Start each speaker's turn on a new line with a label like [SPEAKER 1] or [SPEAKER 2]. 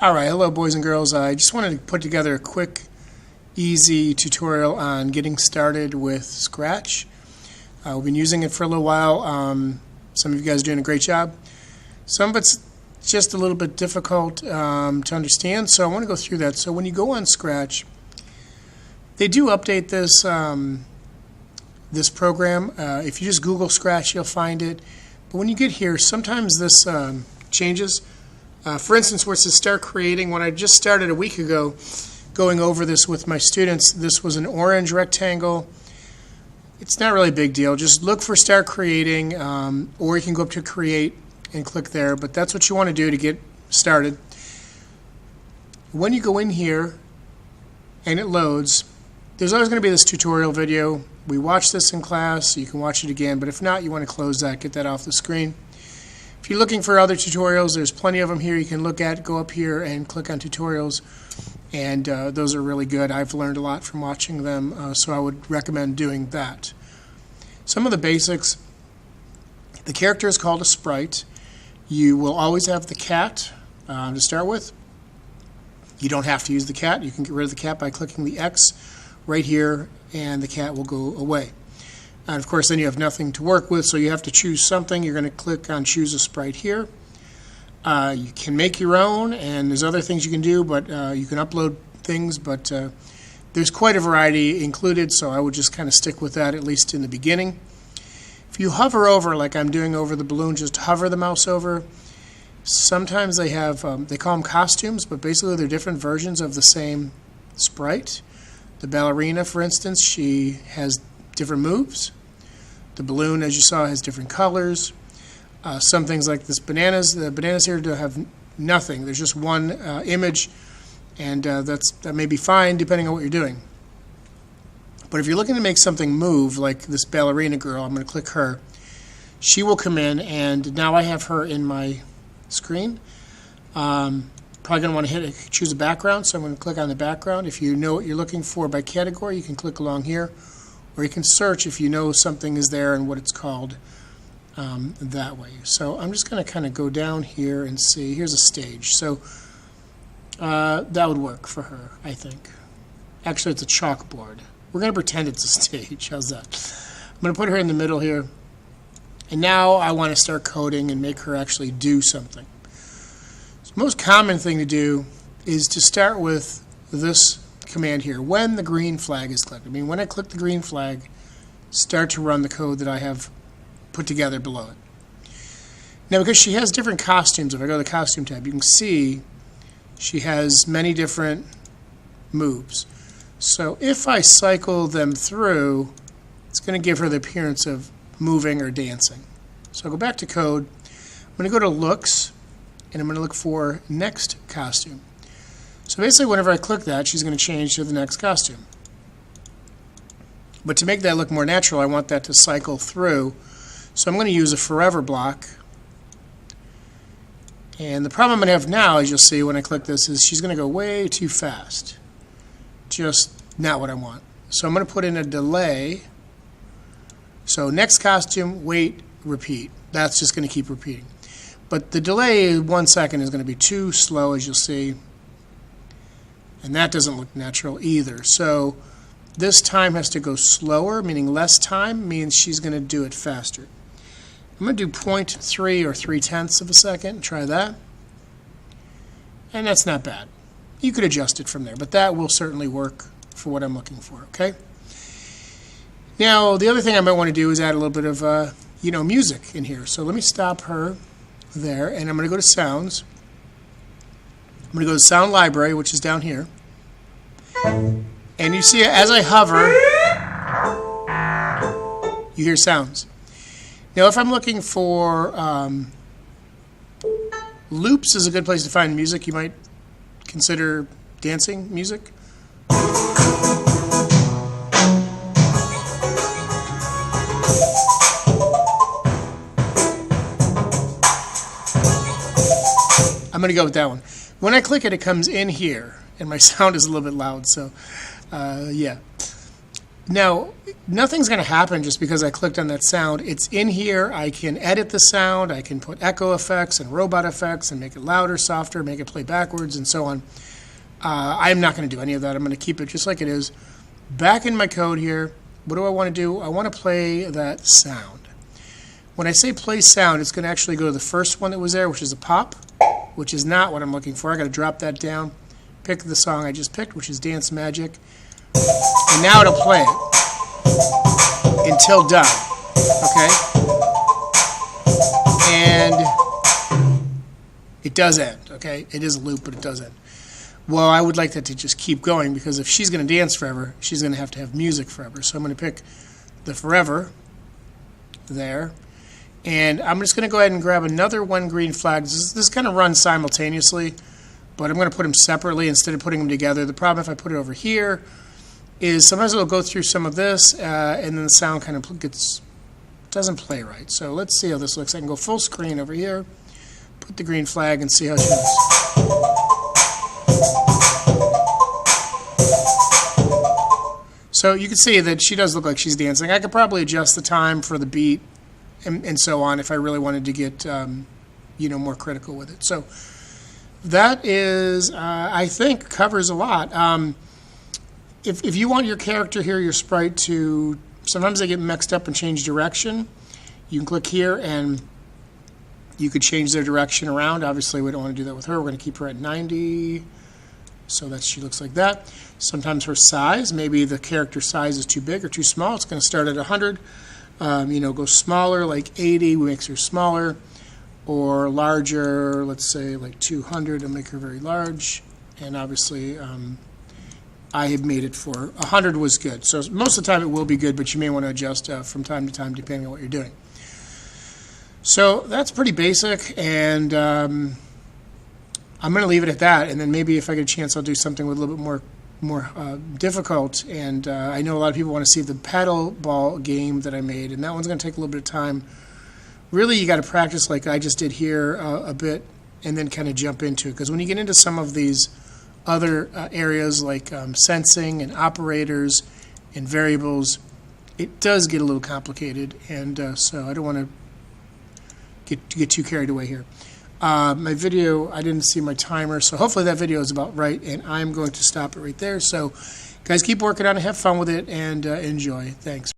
[SPEAKER 1] Alright, hello boys and girls. I just wanted to put together a quick, easy tutorial on getting started with Scratch. We've been using it for a little while. Some of you guys are doing a great job. Some of it's just a little bit difficult to understand, so I want to go through that. So when you go on Scratch, they do update this this program. If you just Google Scratch, you'll find it. But when you get here, sometimes this changes. For instance, where it says start creating, when I just started a week ago going over this with my students, this was an orange rectangle. It's not really a big deal. Just look for start creating, or you can go up to create and click there, but that's what you want to do to get started. When you go in here and it loads, there's always going to be this tutorial video. We watched this in class, so you can watch it again, but if not, you want to close that, get that off the screen. If you're looking for other tutorials, there's plenty of them here you can look at. Go up here and click on tutorials, and those are really good. I've learned a lot from watching them, so I would recommend doing that. Some of the basics: the character is called a sprite. You will always have the cat to start with. You don't have to use the cat. You can get rid of the cat by clicking the X right here, and the cat will go away. And of course, then you have nothing to work with, so you have to choose something. You're going to click on choose a sprite here. You can make your own, and there's other things you can do, but you can upload things, but there's quite a variety included, so I would just kind of stick with that, at least in the beginning. If you hover over, like I'm doing over the balloon, just hover the mouse over. Sometimes they have, they call them costumes, but basically they're different versions of the same sprite. The ballerina, for instance, she has different moves. The balloon, as you saw, has different colors. Some things like this bananas, the bananas here do have nothing. There's just one image, and that may be fine depending on what you're doing. But if you're looking to make something move, like this ballerina girl, I'm going to click her. She will come in, and now I have her in my screen. Probably going to want to choose a background, so I'm going to click on the background. If you know what you're looking for by category, you can click along here. Or you can search if you know something is there and what it's called that way. So I'm just going to kind of go down here and see. Here's a stage. So that would work for her, I think. Actually, it's a chalkboard. We're going to pretend it's a stage. How's that? I'm going to put her in the middle here. And now I want to start coding and make her actually do something. So the most common thing to do is to start with this command here, when the green flag is clicked. I mean, when I click the green flag, start to run the code that I have put together below it. Now, because she has different costumes, if I go to the costume tab, you can see she has many different moves. So if I cycle them through, it's going to give her the appearance of moving or dancing. So I'll go back to code. I'm going to go to looks, and I'm going to look for next costume. So basically, whenever I click that, she's going to change to the next costume. But to make that look more natural, I want that to cycle through. So I'm going to use a forever block. And the problem I'm going to have now, as you'll see when I click this, is she's going to go way too fast. Just not what I want. So I'm going to put in a delay. So next costume, wait, repeat. That's just going to keep repeating. But the delay, 1 second, is going to be too slow, as you'll see. And that doesn't look natural either. So this time has to go slower, meaning less time means she's going to do it faster. I'm going to do 0.3 or 0.3 of a second. Try that. And that's not bad. You could adjust it from there, but that will certainly work for what I'm looking for, okay? Now, the other thing I might want to do is add a little bit of, music in here. So let me stop her there, and I'm going to go to Sounds. I'm going to go to Sound Library, which is down here. And you see, as I hover, you hear sounds. Now, if I'm looking for loops, is a good place to find music. You might consider dancing music. I'm going to go with that one. When I click it, it comes in here, and my sound is a little bit loud, so yeah. Now, nothing's going to happen just because I clicked on that sound. It's in here. I can edit the sound. I can put echo effects and robot effects and make it louder, softer, make it play backwards, and so on. I'm not going to do any of that. I'm going to keep it just like it is. Back in my code here, what do I want to do? I want to play that sound. When I say play sound, it's going to actually go to the first one that was there, which is a pop, which is not what I'm looking for. I got to drop that down, pick the song I just picked, which is Dance Magic, and now it'll play it until done. Okay? And it does end. Okay? It is a loop, but it does end. Well, I would like that to just keep going, because if she's going to dance forever, she's going to have music forever. So I'm going to pick the forever there. And I'm just going to go ahead and grab another one green flag. This kind of runs simultaneously, but I'm going to put them separately instead of putting them together. The problem if I put it over here is sometimes it'll go through some of this, and then the sound kind of doesn't play right. So let's see how this looks. I can go full screen over here, put the green flag, and see how she looks. So you can see that she does look like she's dancing. I could probably adjust the time for the beat and so on if I really wanted to get more critical with it. So that is, I think, covers a lot. If you want your character here, your sprite, to, sometimes they get mixed up and change direction, you can click here and you could change their direction around. Obviously, we don't want to do that with her. We're going to keep her at 90. So that she looks like that. Sometimes her size, maybe the character size is too big or too small. It's going to start at 100. Go smaller, like 80, makes her smaller, or larger, let's say like 200, and make her very large. And obviously, I have made it for 100 was good. So most of the time it will be good, but you may want to adjust from time to time depending on what you're doing. So that's pretty basic, and I'm going to leave it at that, and then maybe if I get a chance, I'll do something with a little bit more difficult. And I know a lot of people want to see the paddle ball game that I made, and that one's going to take a little bit of time. Really, you got to practice like I just did here a bit, and then kind of jump into it. Because when you get into some of these other areas like sensing and operators and variables, it does get a little complicated, and so I don't want to get too carried away here. My video, I didn't see my timer, so hopefully that video is about right, and I'm going to stop it right there. So, guys, keep working on it, have fun with it, and enjoy. Thanks.